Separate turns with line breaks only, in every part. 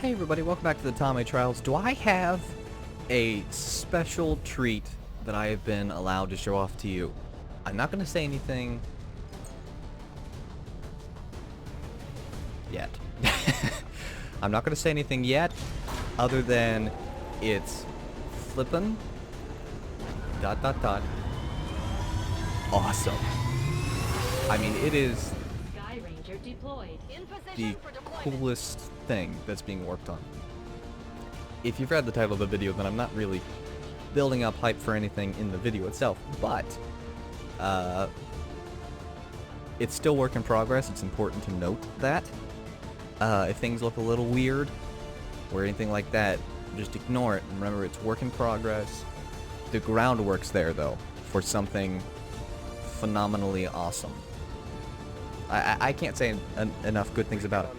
Hey everybody, welcome back to the Tame Trials. Do I have a special treat that I have been allowed to show off to you? I'm not going to say anything yet. I'm not going to say anything yet, other than it's flippin' ... awesome. I mean, it is the coolest thing that's being worked on. If you've read the title of the video, then I'm not really building up hype for anything in the video itself, but it's still work in progress. It's important to note that. If things look a little weird or anything like that, just ignore it. And remember, it's work in progress. The groundwork's there, though, for something phenomenally awesome. I can't say enough good things about it.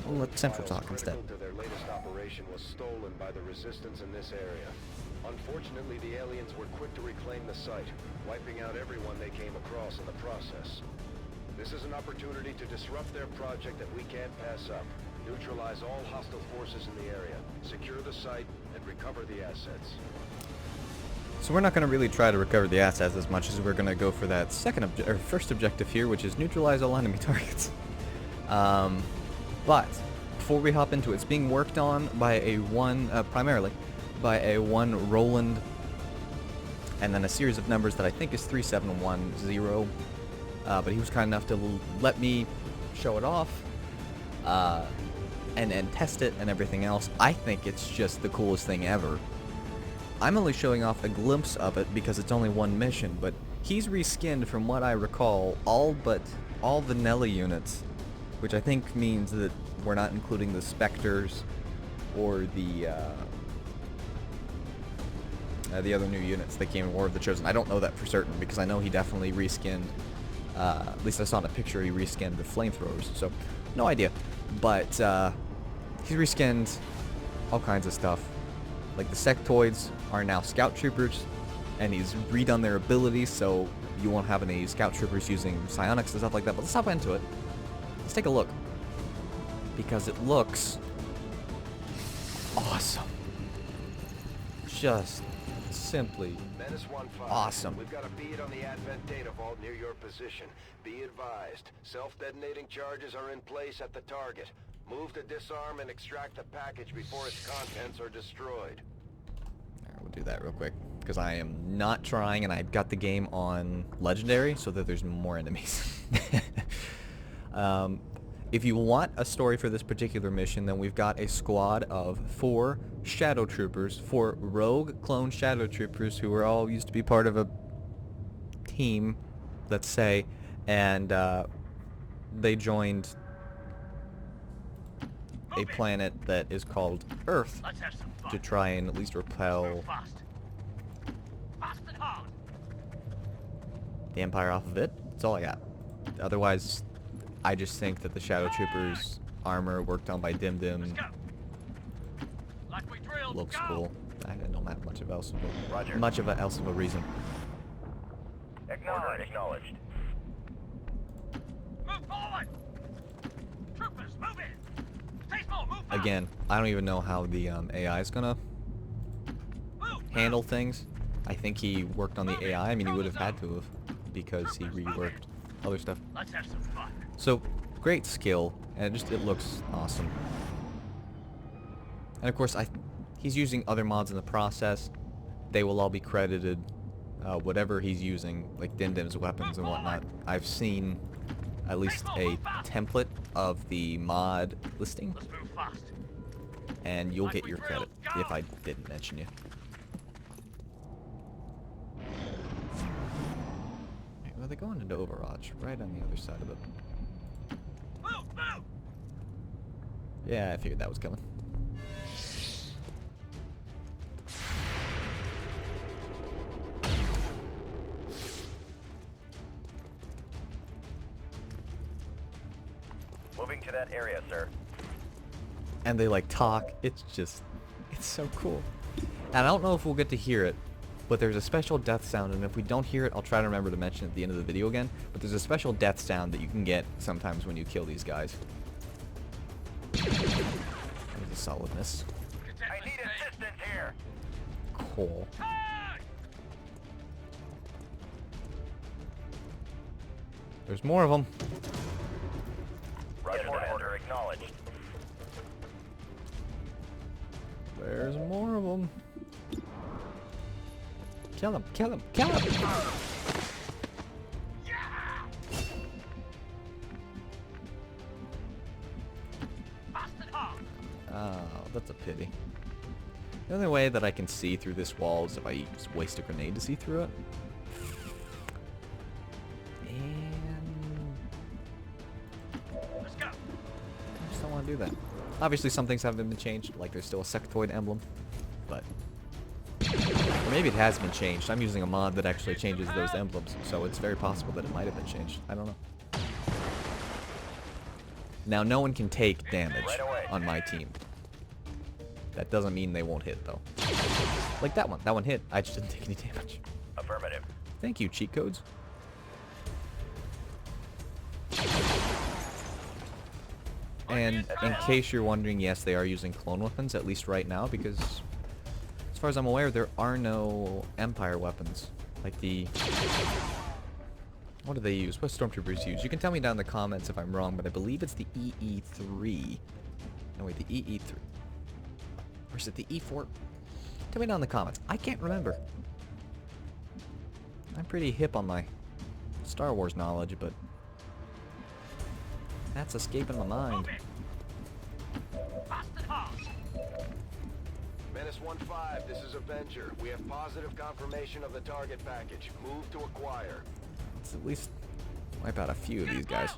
We'll let Central talk instead.
Their latest operation was stolen by the resistance in this area. Unfortunately, the aliens were quick to reclaim the site, wiping out everyone they came across in the process. This is an opportunity to disrupt their project that we can't pass up. Neutralize all hostile forces in the area, secure the site, and recover the assets.
So we're not going to really try to recover the assets as much as we're going to go for that first objective here, which is neutralize all enemy targets. But before we hop into it, it's being worked on by primarily by a one Roland, and then a series of numbers that I think is 3710. But he was kind enough to let me show it off, and test it and everything else. I think it's just the coolest thing ever. I'm only showing off a glimpse of it because it's only one mission, but he's reskinned, from what I recall, all vanilla units, which I think means that we're not including the Spectres or the other new units that came in War of the Chosen. I don't know that for certain because I know he definitely reskinned, at least I saw in a picture he reskinned the flamethrowers, so no idea. But he's reskinned all kinds of stuff. Like the sectoids are now scout troopers, and he's redone their abilities, so you won't have any scout troopers using psionics and stuff like that. But let's hop into it. Let's take a look, because it looks awesome. Just simply awesome.
We've got a bead on the Advent data vault near your position. Be advised, self-detonating charges are in place at the target. Move to disarm and extract the package before its contents are destroyed.
Alright, we'll do that real quick, because I am not trying, and I've got the game on Legendary so that there's more enemies. If you want a story for this particular mission, then we've got a squad of 4 Shadow Troopers, 4 rogue clone Shadow Troopers who were all used to be part of a team, let's say, and they joined a planet that is called Earth to try and at least repel the Empire off of it. That's all I got. Otherwise, I just think that the Shadow Troopers armor worked on by Dim Dim looks cool. I don't have much of else of a reason.
Acknowledged.
Move forward! Troopers, move in!
Again, I don't even know how the AI is gonna handle things. I think he worked on the AI. I mean, he would have had to have, because he reworked other stuff.
Let's have some fun.
So, great skill, and it looks awesome. And of course, he's using other mods in the process. They will all be credited. Whatever he's using, like Dim Dim's weapons and whatnot. I've seen at least a template of the mod listing,
Let's move fast.
and you'll get your credit if I didn't mention you. Well, they're going into Overwatch, right on the other side of it.
Move!
Yeah, I figured that was coming.
Moving to that area, sir.
And they like talk. It's so cool. And I don't know if we'll get to hear it, but there's a special death sound, and if we don't hear it, I'll try to remember to mention it at the end of the video again. But there's a special death sound that you can get sometimes when you kill these guys. solid miss.
I need assistance here.
Cool. There's more of them.
Roger, order acknowledged.
There's more of them. Kill him, kill him, kill him! Oh, that's a pity. The only way that I can see through this wall is if I just waste a grenade to see through it. And
Let's go.
I just don't want to do that. Obviously some things haven't been changed, like there's still a sectoid emblem, but... Or maybe it has been changed. I'm using a mod that actually changes those emblems, so it's very possible that it might have been changed. I don't know. Now, no one can take damage on my team. That doesn't mean they won't hit, though. Like that one. That one hit. I just didn't take any damage.
Affirmative.
Thank you, cheat codes. And in case you're wondering, yes, they are using clone weapons, at least right now, because as far as I'm aware, there are no Empire weapons. Like the... What do they use? What Stormtroopers use? You can tell me down in the comments if I'm wrong, but I believe it's the EE3. No, wait, the EE3. Or is it the E4? Tell me down in the comments. I can't remember. I'm pretty hip on my Star Wars knowledge, but that's escaping my mind.
Menace 1-5, this is Avenger. We have positive confirmation of the target package. Move to acquire.
Let's at least wipe out a few of these guys.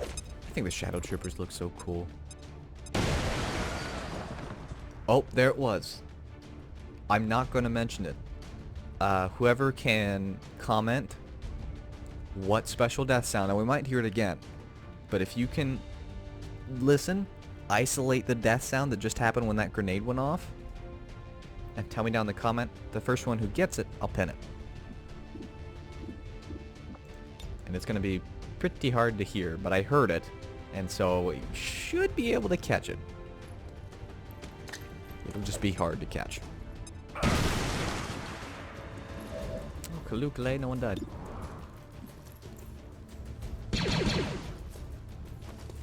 I think the Shadow Troopers look so cool. Oh, there it was. I'm not going to mention it. Whoever can comment what special death sound, and we might hear it again, but if you can listen, isolate the death sound that just happened when that grenade went off, and tell me down in the comment, the first one who gets it, I'll pin it. And it's going to be pretty hard to hear, but I heard it, and so you should be able to catch it. It'll just be hard to catch. Oh, Kalukale, no one died.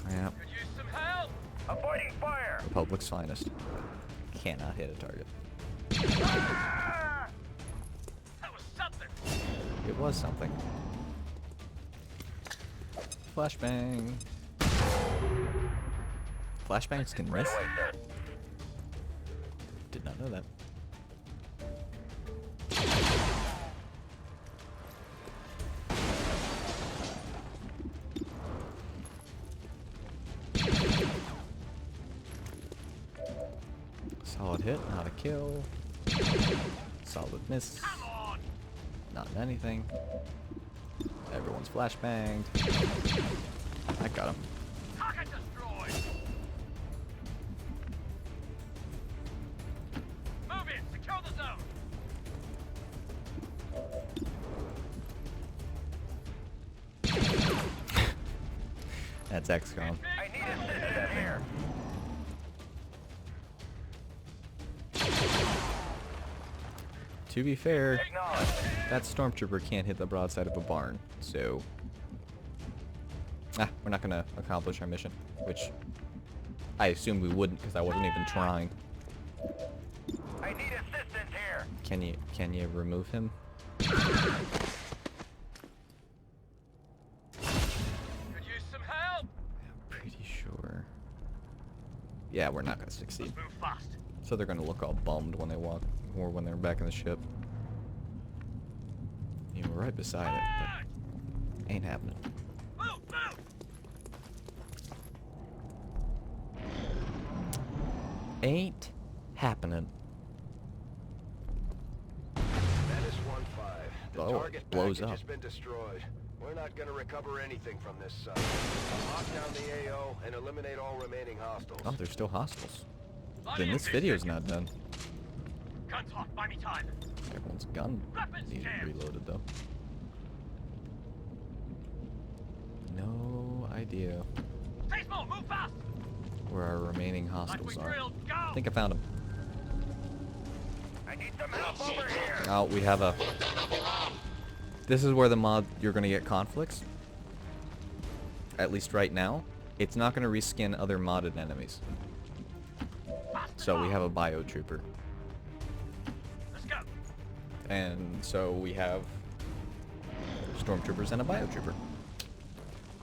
Yeah.
Could use some help. Avoiding fire.
Republic's finest. Cannot hit a target.
Ah! That was something.
It was something. Flashbang. Flashbangs can miss? Did not know that. Solid hit, not a kill. Solid miss.
Come on.
Not anything. Everyone's flashbanged. I got him.
Target destroyed. Move in. Secure the zone.
That's XCOM.
I need assistance here.
To be fair,
Acknowledge.
that stormtrooper can't hit the broadside of a barn, so... we're not gonna accomplish our mission, which I assumed we wouldn't because I wasn't even trying.
I need assistance here.
Can you remove him?
Could use some help.
Pretty sure. Yeah, we're not gonna succeed.
Move fast.
So they're gonna look all bummed when they walk, or when they're back in the ship. You were right beside it, but ain't happening.
Move, move.
Ain't happening.
Menace 1-5, the
Oh,
target
blows
package
up.
has been destroyed. We're not going to recover anything from this site. Lock down the AO and eliminate all remaining hostiles.
Oh, there's still hostiles.
Loading
Then this
in
video's
10
not done.
Gun talk. Buy me time.
Everyone's gun
Weapons
needed
jammed.
reloaded though. No idea
Stay small. Move fast.
where our remaining hostiles are.
drilled. Go!
I think I found them.
I need some help over here.
Oh, we have a... This is where the mod, you're going to get conflicts. At least right now. It's not going to reskin other modded enemies. So we have a biotrooper.
Let's go.
And so we have stormtroopers and a biotrooper.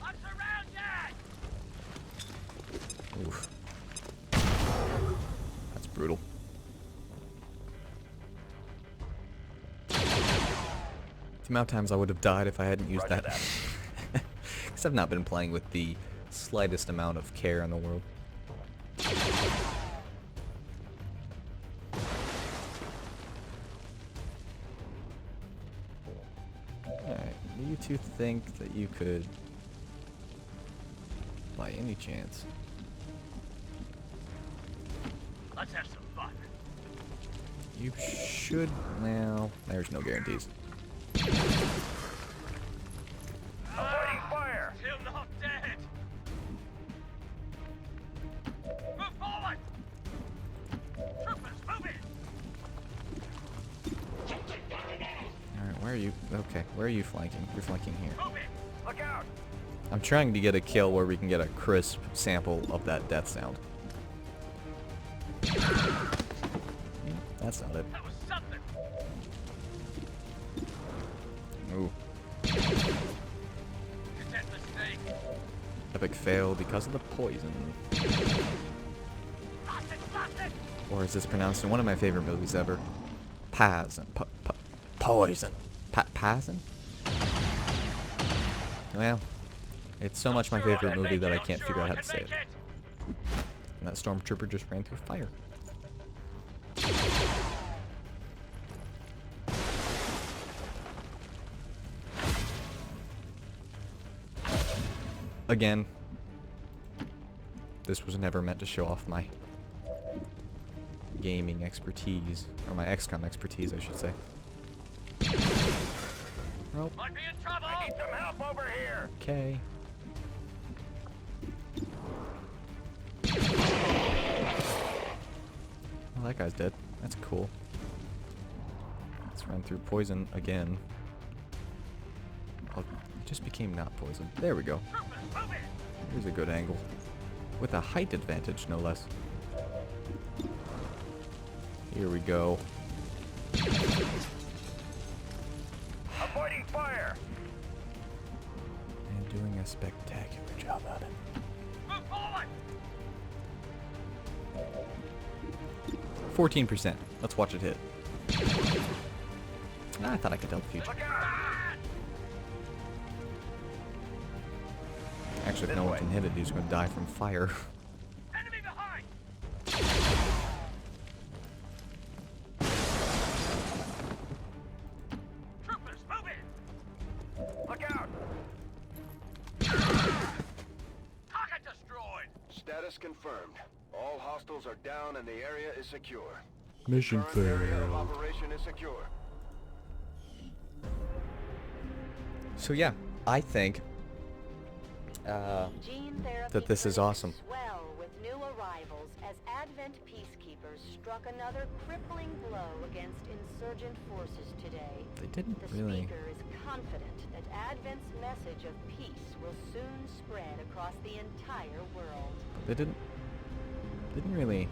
I'm surrounded.
Oof. That's brutal. The amount of times I would have died if I hadn't used that. Because I've not been playing with the slightest amount of care in the world. Alright, do you two think that you could, by any chance...
Let's have some fun.
You should... Well, there's no guarantees.
Avoiding fire. Still not dead. Move forward. Troopers, move in.
Alright, where are you? Okay, where are you flanking? You're flanking here.
Move in. Look out.
I'm trying to get a kill where we can get a crisp sample of that death sound. That's not it.
That was something.
Ooh.
Content mistake.
Epic fail because of the poison.
Lost it.
Or is this pronounced in one of my favorite movies ever? Poison. Poison. Poison? Well, it's so much my favorite movie that I can't figure out how to say it. And that stormtrooper just ran through fire. Again, this was never meant to show off my gaming expertise, or my XCOM expertise, I should say. Nope.
Might be in trouble. I need some help over here.
Okay. Well, that guy's dead. That's cool. Let's run through poison again. Oh, it just became not poison. There we go.
Troopers, move in.
Here's a good angle. With a height advantage, no less. Here we go.
Avoiding fire.
And doing a spectacular job at it.
Move forward.
14%. Let's watch it hit. I thought I could tell the future.
Look out.
Actually, if no one can hit it, he's going to die from fire.
Enemy behind. Troopers, move in. Look out. Target destroyed.
Status confirmed. All hostiles are down and the area is secure.
Mission
Current area of
failed.
operation is secure.
So yeah, I think that this is awesome.
Swell with new arrivals as Advent peacekeepers struck another crippling blow against insurgent forces today.
They didn't
The
really...
speaker is confident that Advent's message of peace will soon spread across the entire world.
They didn't really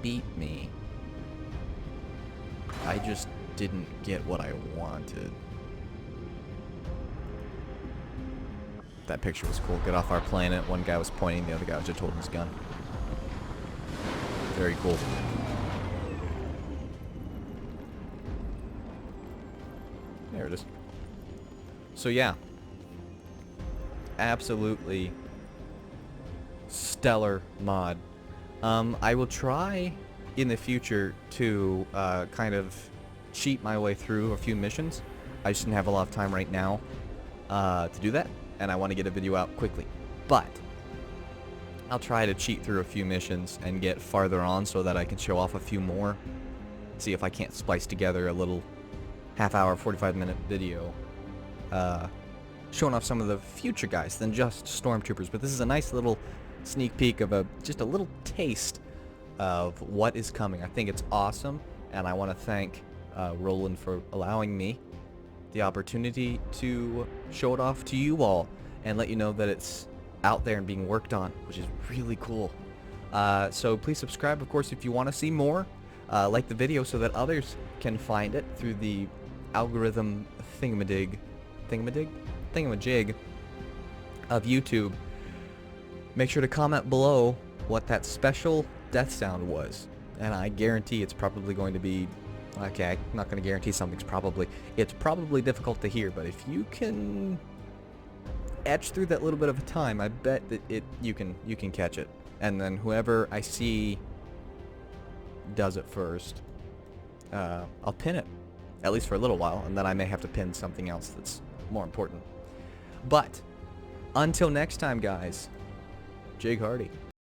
beat me. I just didn't get what I wanted. That picture was cool. Get off our planet. One guy was pointing, the other guy was just holding his gun. Very cool. There it is. So yeah. Absolutely stellar mod. I will try in the future to kind of cheat my way through a few missions. I just didn't have a lot of time right now to do that, and I want to get a video out quickly. But I'll try to cheat through a few missions and get farther on so that I can show off a few more. See if I can't splice together a little half-hour, 45-minute video showing off some of the future guys than just stormtroopers. But this is a nice little sneak peek of just a little taste of what is coming. I think it's awesome, and I want to thank Roland for allowing me the opportunity to show it off to you all and let you know that it's out there and being worked on, which is really cool. So please subscribe, of course, if you want to see more. Like the video so that others can find it through the algorithm thingamajig of YouTube. Make sure to comment below what that special death sound was, and I guarantee it's probably going to be, okay, I'm not going to guarantee something's probably, it's probably difficult to hear, but if you can etch through that little bit of a time, I bet that you can catch it. And then whoever I see does it first, I'll pin it, at least for a little while, and then I may have to pin something else that's more important. But until next time, guys, Jake Hardy.